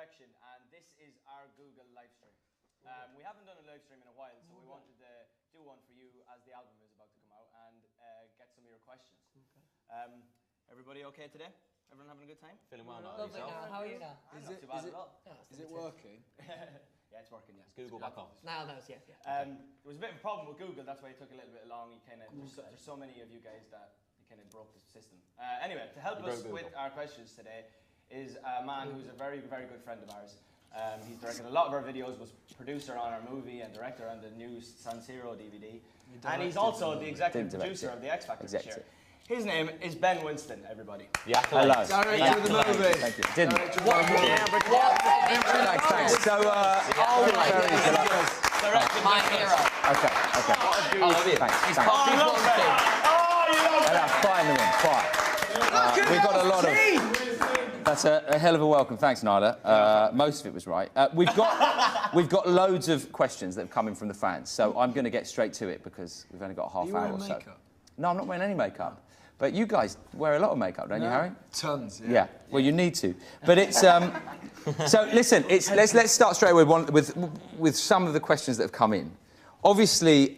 direction, and this is our Google live stream. We haven't done a live stream in a while, so we wanted to do one for you as the album is about to come out and get some of your questions. Everybody okay today? Everyone having a good time? Feeling well now. Lovely now. How are you now? Not too bad at all. Is it working? Yeah, it's working. Yeah. Google back on. Now knows, yeah. There was a bit of a problem with Google. That's why it took a little bit long. You kind of there's so many of you guys that you kind of broke the system. Anyway, to help us with our questions today is a man who's a very, very good friend of ours. He's directed a lot of our videos, was producer on our movie and director on the new San Siro DVD. And he's also the executive producer of the X Factor this year. His name is Ben Winston, everybody. Yeah, hello. Director of the movie. Thank you. Didn't. Thanks. So, My hero. Okay. Thanks. Fire in the room, we've got a lot of... That's a hell of a welcome. Thanks, Nada. Most of it was right. We've got loads of questions that have come in from the fans, so I'm going to get straight to it because we've only got a half hour or so. No, I'm not wearing any makeup. But you guys wear a lot of makeup, don't you, Harry? Tons, yeah. Yeah. Well, you need to. But it's so listen. Let's start straight away with some of the questions that have come in. Obviously,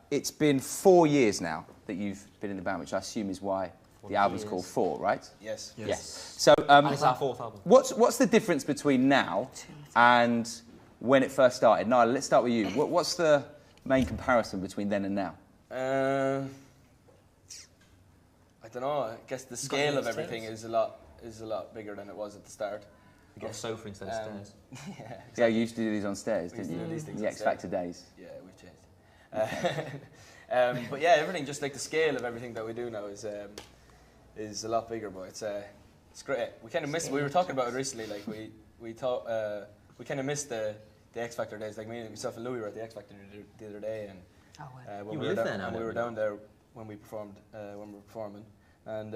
it's been 4 years now that you've been in the band, which I assume is why the album's called 4, right? Yes. So and it's our 4th album. What's the difference between now and when it first started? Niall, let's start with you. What's the main comparison between then and now? I don't know. I guess the scale of everything is a lot bigger than it was at the start. You got a sofa instead of stairs. Yeah, you used to do these on stairs, didn't you? Do these things the X Factor days. Yeah, we've changed. But yeah, everything, just like the scale of everything that we do now is a lot bigger. But it's great. We kind of missed. We were talking about it recently. Like we thought we kind of missed the X Factor days. Like myself and Louis were at the X Factor the other day, and when we were down there when we performed when we were performing. And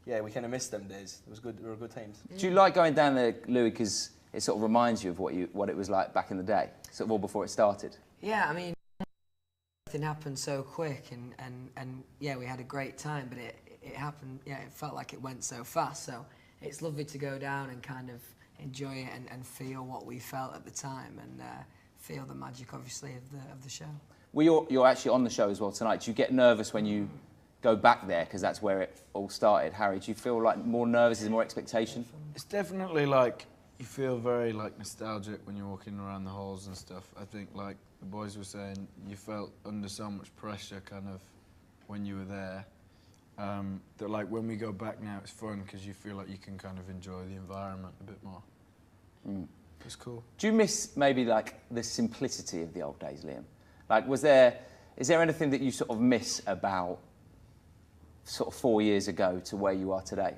yeah, we kind of missed them days. It was good. They were good times. Do you like going down there, Louis, because it sort of reminds you of what it was like back in the day, sort of all before it started? Yeah, I mean, everything happened so quick, and yeah, we had a great time, but it happened. Yeah, it felt like it went so fast. So it's lovely to go down and kind of enjoy it and feel what we felt at the time, and feel the magic, obviously, of the show. Well, you're actually on the show as well tonight. Do you get nervous when you go back there, because that's where it all started? Harry, do you feel like more nervous? Is there more expectation? It's definitely like you feel very like nostalgic when you're walking around the halls and stuff. I think, like the boys were saying, you felt under so much pressure kind of when you were there. That like when we go back now, it's fun because you feel like you can kind of enjoy the environment a bit more. It's cool. Do you miss maybe like the simplicity of the old days, Liam? Like, is there anything that you sort of miss about sort of 4 years ago to where you are today?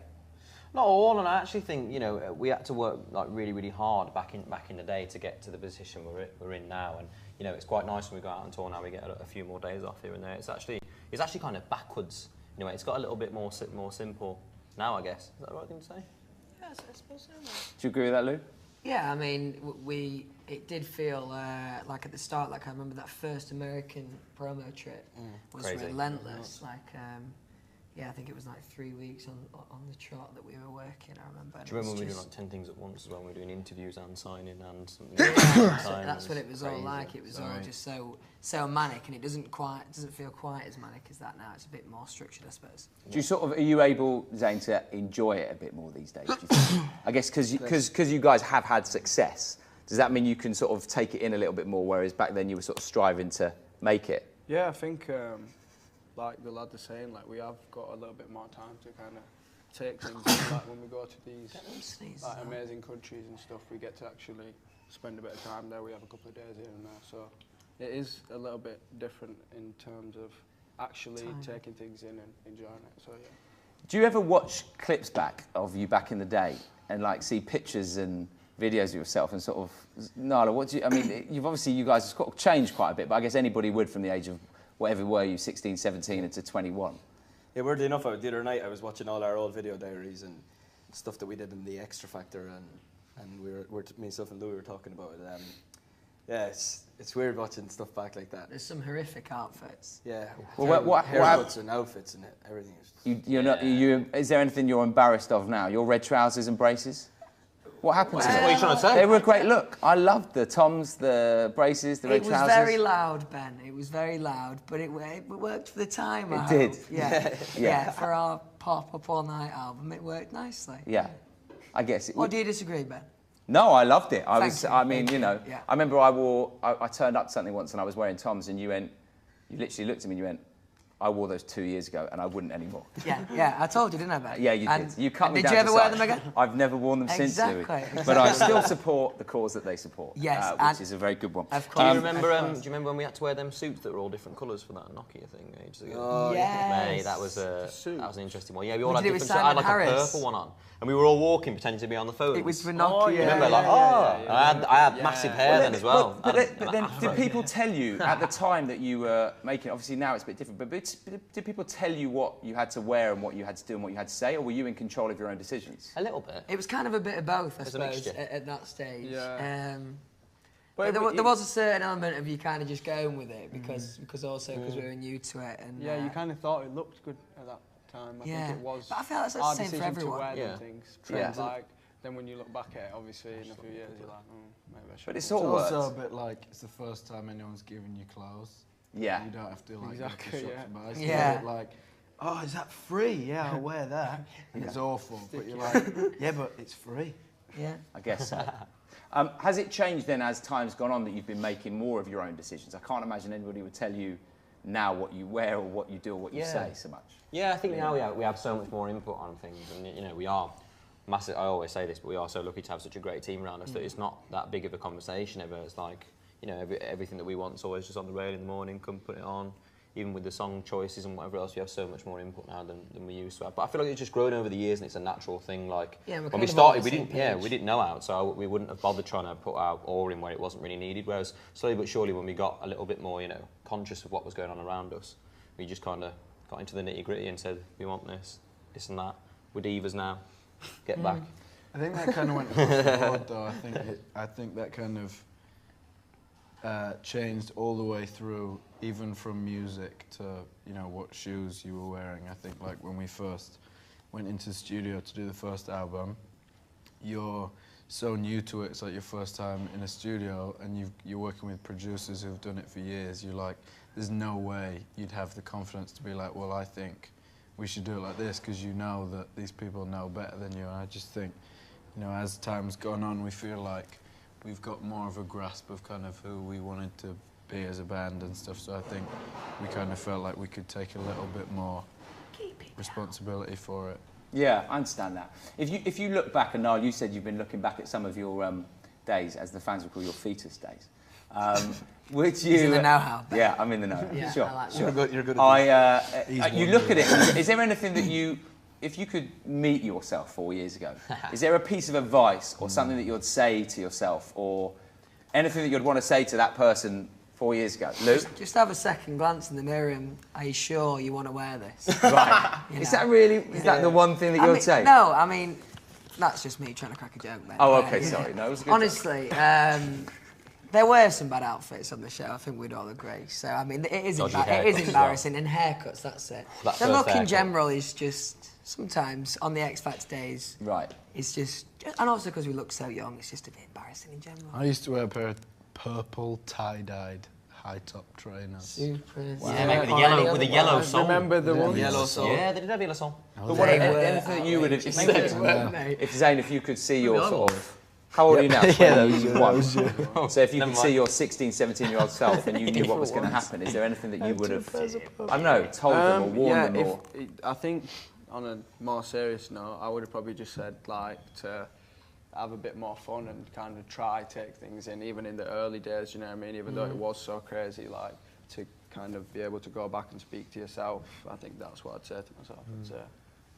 Not all, and I actually think, you know, we had to work like really hard back in the day to get to the position we're in now, and you know, it's quite nice when we go out on tour now. We get a few more days off here and there. It's actually kind of backwards. You know, it's got a little bit more simple now, I guess. Is that the right thing to say? Yes, I suppose so. Do you agree with that, Lou? Yeah, I mean, it did feel like at the start, like I remember that first American promo trip was crazy. Relentless. Like, yeah, I think it was like 3 weeks on the trot that we were working, I remember. Do you remember when we were doing like 10 things at once as well? We were doing interviews and signing and something. That's what it was all like. It was all just so manic, and it doesn't feel quite as manic as that now. It's a bit more structured, I suppose. Do you are you able, Zane, to enjoy it a bit more these days, do you think? I guess because you guys have had success, does that mean you can sort of take it in a little bit more, whereas back then you were sort of striving to make it? Yeah, I think like the lad is saying, like we have got a little bit more time to kind of take things. Like when we go to these like amazing countries and stuff, we get to actually spend a bit of time there. We have a couple of days here and there, so it is a little bit different in terms of actually taking things in and enjoying it. So yeah. Do you ever watch clips back of you back in the day and like see pictures and videos of yourself and sort of, Nala, what do you? I mean, you guys have changed quite a bit, but I guess anybody would from the age of whatever were you, 16, 17 into 21. Yeah, weirdly enough, the other night I was watching all our old video diaries and stuff that we did in the Extra Factor, and myself and Louis were talking about it. Yeah, it's weird watching stuff back like that. There's some horrific outfits. Yeah, well, haircuts and outfits and everything. Is there anything you're embarrassed of now? Your red trousers and braces? What happened to What them? are you trying to say? They were a great look. I loved the toms, the braces, the red It was trousers. very loud, Ben. It was very loud, but it worked for the time. It I did. hope. Yeah. Yeah. For our Pop Up All Night album, it worked nicely. Yeah, I guess. Or do you disagree, Ben? No, I loved it. Thank you. I mean, Thank you you. know, Yeah. I remember I turned up to something once and I was wearing toms and you literally looked at me and you went, I wore those 2 years ago and I wouldn't anymore. Yeah, I told you, didn't I, Ben? Yeah, you did. You cut me down. Did you ever to wear size. them again? I've never worn them since, Louis. Exactly. But I still support the cause that they support. Yes, which and is a very good one. Of Do course. you remember? Do you remember when we had to wear them suits that were all different colours for that Nokia thing ages ago? Oh, yes. Mate, that was an interesting one. Yeah, we all We had did it with different. I had like Simon a Harris. purple one on, and we were all walking, pretending to be on the phone. It was for Nokia. Remember, I had massive hair then as well. But then did people tell you at the time that you were making? Obviously now it's a bit different. But did people tell you what you had to wear and what you had to do and what you had to say, or were you in control of your own decisions? A little bit. It was kind of a bit of both, I There's a suppose, mixture. at that stage. Yeah. But there was a certain element of you kind of just going with it because we were new to it. And, Yeah, you kind of thought it looked good at that time. I think it was. But I feel that's the our same for decision everyone. to wear Yeah. them things. Trends like. Then when you look back at it, obviously in a few years, you're like, maybe I should. But it's It's all also worked. a bit like it's the first time anyone's giving you clothes. Yeah. You don't have to like Exactly, go to yeah. shops and buy. It's Yeah. a bit like, oh, is that free? Yeah, I'll wear that. And it's awful, but you're like, yeah, but it's free. Yeah. I guess so. Has it changed then as time's gone on that you've been making more of your own decisions? I can't imagine anybody would tell you now what you wear or what you do or what you say so much. Yeah, I think now we have so much more input on things, and you know we are massive. I always say this, but we are so lucky to have such a great team around us that it's not that big of a conversation ever. It's like, you know, everything that we want is always just on the rail in the morning. Come put it on. Even with the song choices and whatever else, we have so much more input now than we used to have. But I feel like it's just grown over the years, and it's a natural thing. Like when we started, we didn't know out, so we wouldn't have bothered trying to put our oar in where it wasn't really needed. Whereas slowly but surely, when we got a little bit more, you know, conscious of what was going on around us, we just kind of got into the nitty gritty and said, we want this and that. We're divas now. Get back. I think that kind of went across the board, though. I think that kind of changed all the way through, even from music to, you know, what shoes you were wearing. I think like when we first went into the studio to do the first album, you're so new to it. It's like your first time in a studio, and you're working with producers who've done it for years. You're like, there's no way you'd have the confidence to be like, well, I think we should do it like this, because you know that these people know better than you. And I just think, you know, as time's gone on, we feel like we've got more of a grasp of kind of who we wanted to be as a band and stuff. So I think we kind of felt like we could take a little bit more responsibility for it. Yeah, I understand that. If you look back, and Niall, you said you've been looking back at some of your days, as the fans would call your fetus days. Would you? He's in the know-how. Yeah, I'm in the know. Yeah, sure, I like that. sure. You're good at You look at it. Is there anything that you, if you could meet yourself 4 years ago, is there a piece of advice or something that you'd say to yourself, or anything that you'd want to say to that person 4 years ago? Lou? Just have a second glance in the mirror and, are you sure you want to wear this? Right. Is that really, is that the one thing that you'd say? No, I mean, that's just me trying to crack a joke, mate. Oh, okay, sorry. No, it was a good Honestly, there were some bad outfits on the show, I think we'd all agree. So, I mean, it is embarrassing, and haircuts, that's it. That The first look in haircut. general is just, sometimes, on the X Factor days, Right. it's just, and also because we look so young, it's just a bit embarrassing in general. I used to wear a pair of purple tie-dyed high-top trainers. Super. Yeah, mate, with the yellow sole. Remember the one? Yellow sole. Yeah, they did have yellow sole. But what, anything that you would have, if Zane, if you could see your sort of, how old are you now? 21. So if you could see your 16, 17-year-old self and you knew what was going to happen, is there anything that you would have, I don't know, told them or warned them? Or? I think on a more serious note, I would have probably just said like to have a bit more fun and kind of take things in, even in the early days, you know what I mean? Even though it was so crazy, like to kind of be able to go back and speak to yourself. I think that's what I'd say to myself.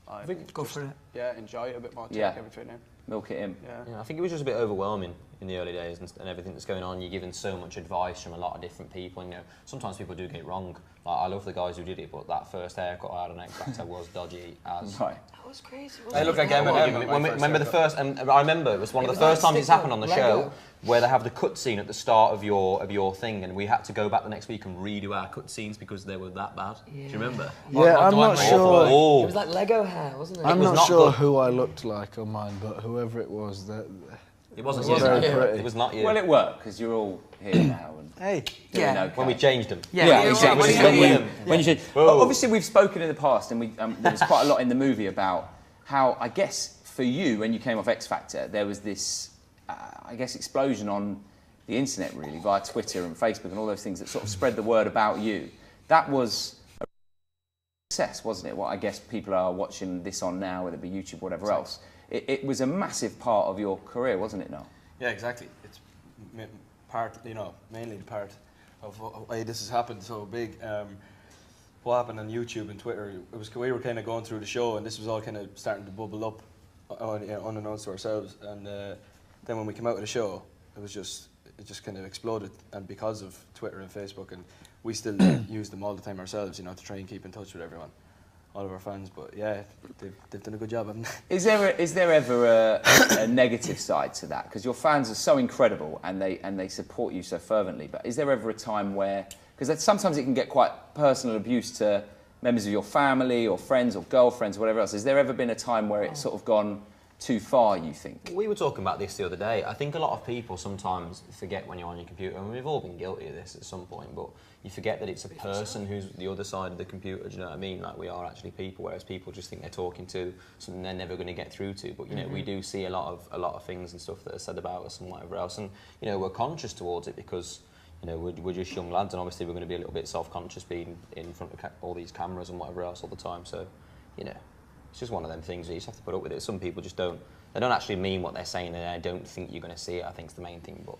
I'd say, Go for it. Yeah, enjoy it a bit more, take Yeah. everything in. Milk it in. Yeah, I think it was just a bit overwhelming in the early days and everything that's going on. You're given so much advice from a lot of different people. And, you know, sometimes people do get it wrong. Like, I love the guys who did it, but that first haircut I had on X Factor was dodgy as. Right. That was crazy. I look like Eminem. Remember the first? And I remember it was one of the first times it's happened on the show, where they have the cut scene at the start of your thing, and we had to go back the next week and redo our cut scenes because they were that bad. Do you remember? Yeah, I'm not sure. It was like Lego hair, wasn't it? I'm not sure who I looked like on mine, but whoever whoever it was. That It wasn't was you. very pretty. It was not you. Well, it worked because you're all here now. And Hey. doing Yeah. okay. When we changed them. Yeah, exactly. When you said, Whoa. obviously, we've spoken in the past, and there was quite a lot in the movie about how, I guess, for you, when you came off X Factor, there was this, I guess, explosion on the internet, really, via Twitter and Facebook and all those things that sort of spread the word about you. That was a success, wasn't it? What I guess people are watching this on now, whether it be YouTube, whatever else. It was a massive part of your career, wasn't it, Noel? Yeah, exactly. It's mainly the part of why this has happened so big. What happened on YouTube and Twitter, it was we were kind of going through the show, and this was all kind of starting to bubble up unannounced to ourselves. And then when we came out of the show, it just kind of exploded, and because of Twitter and Facebook, and we still use them all the time ourselves, to try and keep in touch with everyone, all of our fans. But yeah, they've done a good job, haven't they? Is there ever a negative side to that? Because your fans are so incredible and they support you so fervently. But is there ever a time where, because sometimes it can get quite personal abuse to members of your family or friends or girlfriends or whatever else. Has there ever been a time where it's sort of gone too far, you think? We were talking about this the other day. I think a lot of people sometimes forget when you're on your computer, and we've all been guilty of this at some point, but you forget that it's a person who's the other side of the computer, do you know what I mean? Like, we are actually people, whereas people just think they're talking to something they're never going to get through to. But, we do see a lot of things and stuff that are said about us and whatever else, and, we're conscious towards it because, we're just young lads, and obviously we're going to be a little bit self-conscious being in front of all these cameras and whatever else all the time, so, it's just one of them things that you just have to put up with it. Some people just don't actually mean what they're saying, and I don't think you're going to see it, I think, is the main thing. But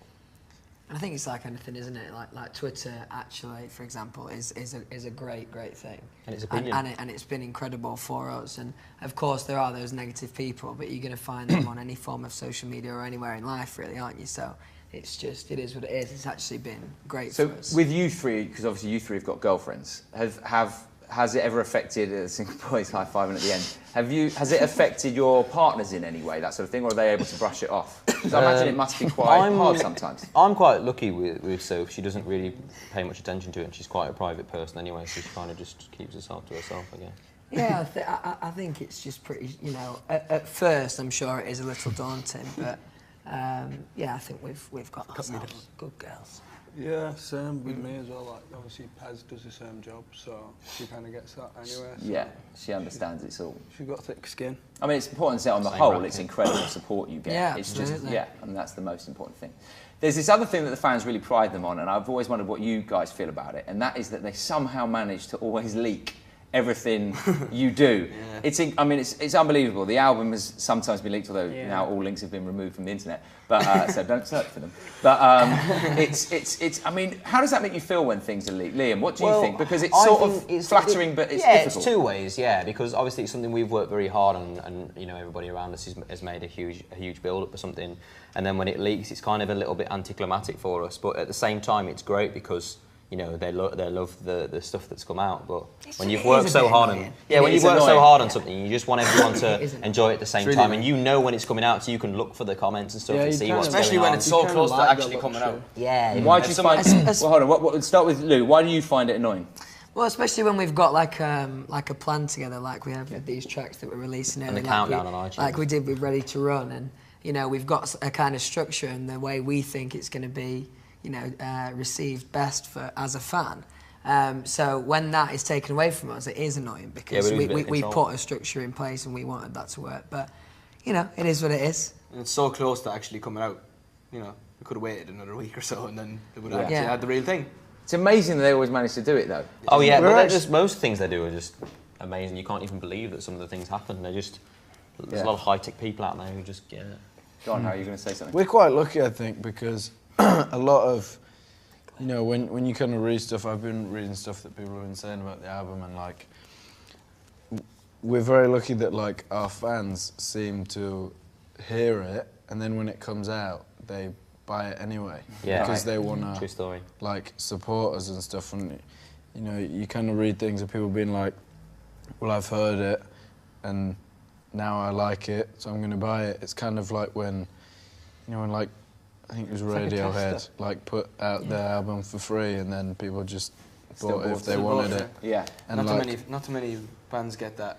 I think it's like anything, isn't it? Like Twitter, actually, for example, is a great thing. And its opinion. And it's been incredible for us. And of course, there are those negative people, but you're going to find them on any form of social media or anywhere in life, really, aren't you? So it is what it is. It's actually been great for us. So with you three, because obviously you three have got girlfriends, has it ever affected, single boys high-fiving at the end, has it affected your partners in any way, that sort of thing, or are they able to brush it off? Because I imagine it must be quite hard sometimes. I'm quite lucky with Soph. She doesn't really pay much attention to it, and she's quite a private person anyway, so she kind of just keeps herself to herself, I guess. Yeah, I think it's just pretty, at first I'm sure it is a little daunting, but yeah, I think we've got ourselves good girls. Yeah, same with me as well. Like, obviously, Paz does the same job, so she kind of gets that anyway. So yeah, she understands it's all. She's got thick skin. I mean, it's important to say on the whole, it's incredible support you get. Yeah, it's absolutely. just, and that's the most important thing. There's this other thing that the fans really pride them on, and I've always wondered what you guys feel about it, and that is that they somehow manage to always leak everything you do. Yeah. It's unbelievable. The album has sometimes been leaked, although now all links have been removed from the internet. But so don't search for them. But it's. I mean, how does that make you feel when things are leaked, Liam? What do you think? Because it's sort of flattering, but it's difficult. It's two ways. Yeah, because obviously it's something we've worked very hard on, and everybody around us has made a huge build up for something, and then when it leaks, it's kind of a little bit anticlimactic for us. But at the same time, it's great because they love the stuff that's come out. But when you've worked so hard on something, you just want everyone to enjoy it at the same time, and when it's coming out, so you can look for the comments and stuff and see what's going on. Especially when it's so close to actually coming out. Yeah. Why do you find? Well, hold on. What, start with Lou. Why do you find it annoying? Well, especially when we've got like a plan together, like we have with these tracks that we're releasing early, and the countdown on iTunes, like we did with Ready to Run, and we've got a kind of structure and the way we think it's going to be, received best as a fan. So when that is taken away from us, it is annoying because we put a structure in place and we wanted that to work. But, it is what it is. And it's so close to actually coming out. We could have waited another week or so and then it would have actually had the real thing. It's amazing that they always manage to do it, though. Oh, yeah, but most things they do are just amazing. You can't even believe that some of the things happen. There's a lot of high-tech people out there who just, John, how are you going to say something? We're quite lucky, I think, because a lot of, when you kind of read stuff, I've been reading stuff that people have been saying about the album, and like, we're very lucky that like our fans seem to hear it, and then when it comes out, they buy it anyway, because they want to like support us and stuff. And you kind of read things of people being like, well, I've heard it, and now I like it, so I'm going to buy it. It's kind of like when, when like, I think it was Radiohead, like put out their album for free, and then people just bought it if they wanted it. Yeah, and not too many bands get that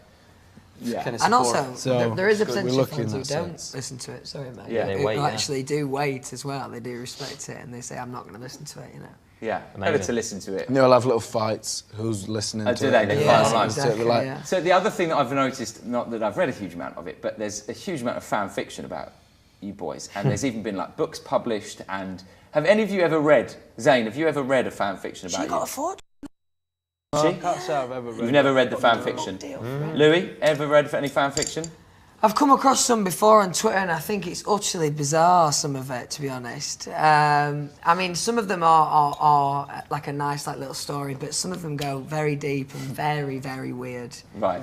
Yeah. Kind of And also, So, there is a we're potential lucky fans in who that don't sense. listen to it. Sorry, mate. Yeah, they who wait, yeah. actually do wait as well. They do respect it, and they say, "I'm not going to listen to it." You know. Yeah, Amazing. better to listen to it. And they'll have little fights. Who's listening Oh, to do it? they? They Yeah, fight online. exactly. Like, Yeah. So the other thing that I've noticed, not that I've read a huge amount of it, but there's a huge amount of fan fiction about you boys, and there's even been like books published. And have any of you ever read, Zayn? Have you ever read a fan fiction about She got a you? fortune. She? I can't say I've ever read You've never it. read the fan fiction. Louis, ever read any fan fiction? I've come across some before on Twitter, and I think it's utterly bizarre, some of it, to be honest. I mean, some of them are like a nice like little story, but some of them go very deep and very, very weird. Right.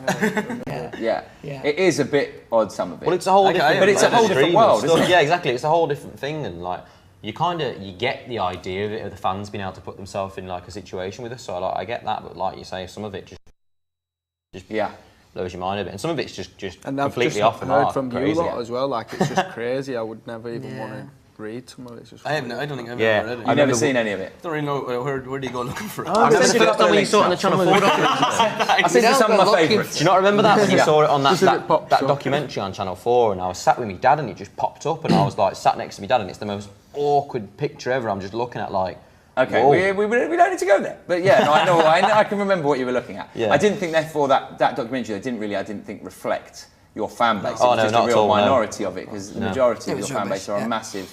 Yeah. Yeah. It is a bit odd, some of it. Well, it's a whole different. but it's a whole different world, isn't it? Yeah, exactly. It's a whole different thing, and like you get the idea of it, of the fans being able to put themselves in like a situation with us. So like, I get that, but like you say, some of it just Yeah. blows your mind a bit, and some of it's just And I've completely just off the heard mark. from crazy. you lot as well, like it's just crazy. I would never even want Yeah. to read some of it. It's just I don't think I've Yeah. ever read it. I've never seen any of it. Don't really know where do you go looking for it. I remember the Send you first time when you saw it on the links Channel 4 documentary. I sent you some of my favourites. Do you not remember that when you Yeah. saw it on Just if it that pops up. documentary on Channel 4, and I was sat with my dad and it just popped up, and I was like sat next to my dad, and it's the most awkward picture ever. I'm just looking at like. Okay, whoa. we don't need to go there. But yeah, no, I know, I can remember what you were looking at. Yeah. I didn't think, therefore, that documentary, I didn't think reflect your fan base. Oh, it was no, just not a at real all, no. minority of it, because the majority of It your was fan rubbish, base are yeah. a massively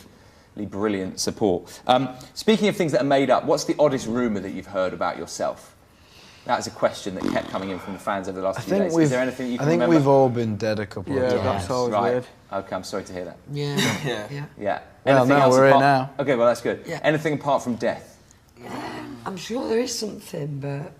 brilliant support. Speaking of things that are made up, what's the oddest rumour that you've heard about yourself? That's a question that kept coming in from the fans over the last few days. Is there anything you can remember? we've all been dead a couple of Yeah, times. that's always Right. weird. Okay, I'm sorry to hear that. Yeah. Yeah. Yeah. Yeah. Well, Anything no, else we're here apart- now. Okay, well, that's good. Yeah. Anything apart from death? I'm sure there is something, but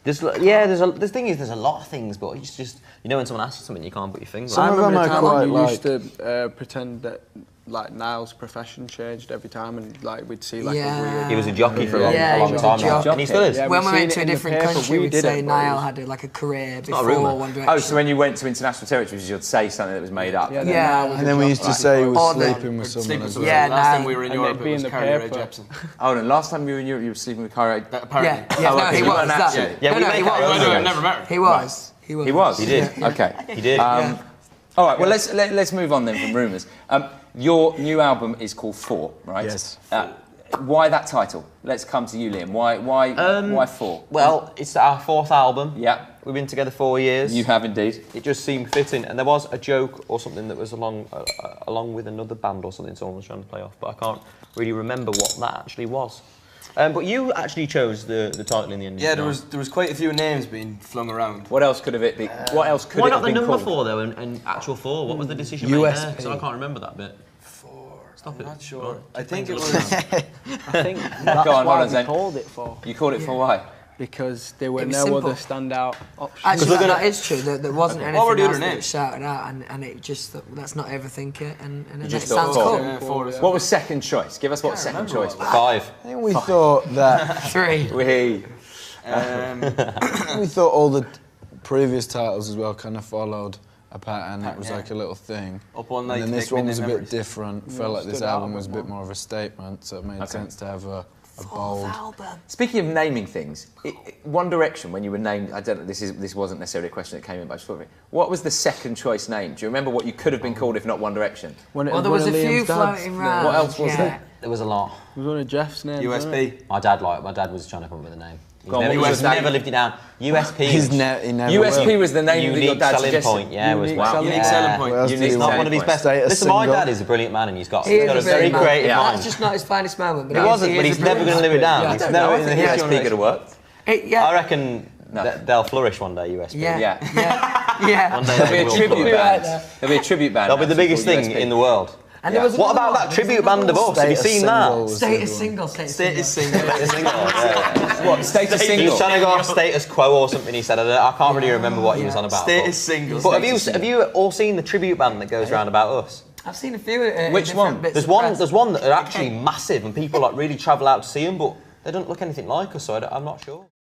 There's the thing is, there's a lot of things, but it's just when someone asks you something, you can't put your finger Some on. of I remember them the are time when quite you like- used to pretend that like Niall's profession changed every time, and like we'd see like Yeah. a weird. He was a jockey for a long, Yeah, a he long was a time now, jockey. and he still is. Yeah, when we've we seen went it to a in the different paper, country, we we'd did say it, but it Niall was- had like a career not a before rumour. One Direction. Oh, so when you went to international territories, you'd say something that was made up. Yeah, Yeah. Niall was And a then we used to jockey. say he Or was the- sleeping with someone as well. Yeah, last time no. we were in And Europe, they'd be it was in the Carly Rae paper. Jepsen. Oh, and last time you were in Europe, you were sleeping with Kyrie. Apparently. Yeah, Oh, no, okay, he you was. weren't that- actually. Yeah, no, we no, make he our was. own I've rules. never met her. He was. He was. He was. He did. Okay. He did. All right. Well, let's move on then from rumours. Your new album is called 4, right? Yes. Why that title? Let's come to you, Liam. Why 4? Well, it's our 4th album. Yeah. We've been together 4 years. You have indeed. It just seemed fitting, and there was a joke or something that was along with another band or something someone was trying to play off, but I can't really remember what that actually was. But you actually chose the title in the end. Yeah, didn't you? there was quite a few names being flung around. What else could have it been? What else could Why it not have the been number called? 4 though, and actual 4? What was the decision made there? USP. Because I can't remember that bit. Stop it. I'm not Go sure. on. I think it Keep was. I think that's Go on, hold why on, we Zayn. called it for, You called it for why? because there were It was no simple. other standout options. Actually, that is true. There wasn't anything What were the else other that names? was shouted out, and it just let's not overthink it, and it just sounds thought cool. Yeah, 4 is. What was second choice? Give us what second choice was. 5. I think we thought that 3. we thought all the previous titles as well kind of followed a pattern. It was Yeah. like a little thing. Up all night And then to this make one was a midnight bit memories. different. Felt like this stood out a album bit was a bit more. more of a statement, so it made Okay. sense to have a bold. Speaking of naming things, One Direction, when you were named, I don't know, this wasn't necessarily a question that came in, but I just thought of it. What was the second choice name? Do you remember what you could have been called if not One Direction? When it Well, there was a one of few Liam's dad's floating names. round. What else was yeah. there? There was a lot. It was one of Jeff's names. wasn't it? USB. My dad was trying to come up with a name. Go on, what was He's his name? never lived it down. USP. He never USP will. was the name that your Unique dad selling suggested. point. Yeah, was Unique selling Unique selling point. What else Unique did he It's not want? one of his point. best. Status Listen, my single. dad is a brilliant man, and he's got He a is very man. creative Yeah. mind. That's just not his finest moment. But He wasn't, but he's never going to live it down. Yeah, He's I don't never know. in the I think history USP could have worked. Yeah. I reckon they'll flourish one day, USP. Yeah. Yeah. Yeah. Yeah. One day There'll be they a will tribute flourish. band. There'll be a tribute band. They'll be the biggest thing in the world. And there was What another about one. that tribute band of us? Have you Status seen single that? was the Status other one. single. Status single. What, status He single? was trying to go off status quo or something. He said, I can't really remember what he was on about. Status single. But have you all seen the tribute band that goes round about us? I've seen a few. Which different one? bits There's of one. press. There's one that are actually massive, and people like really travel out to see them, but they don't look anything like us. So I'm not sure.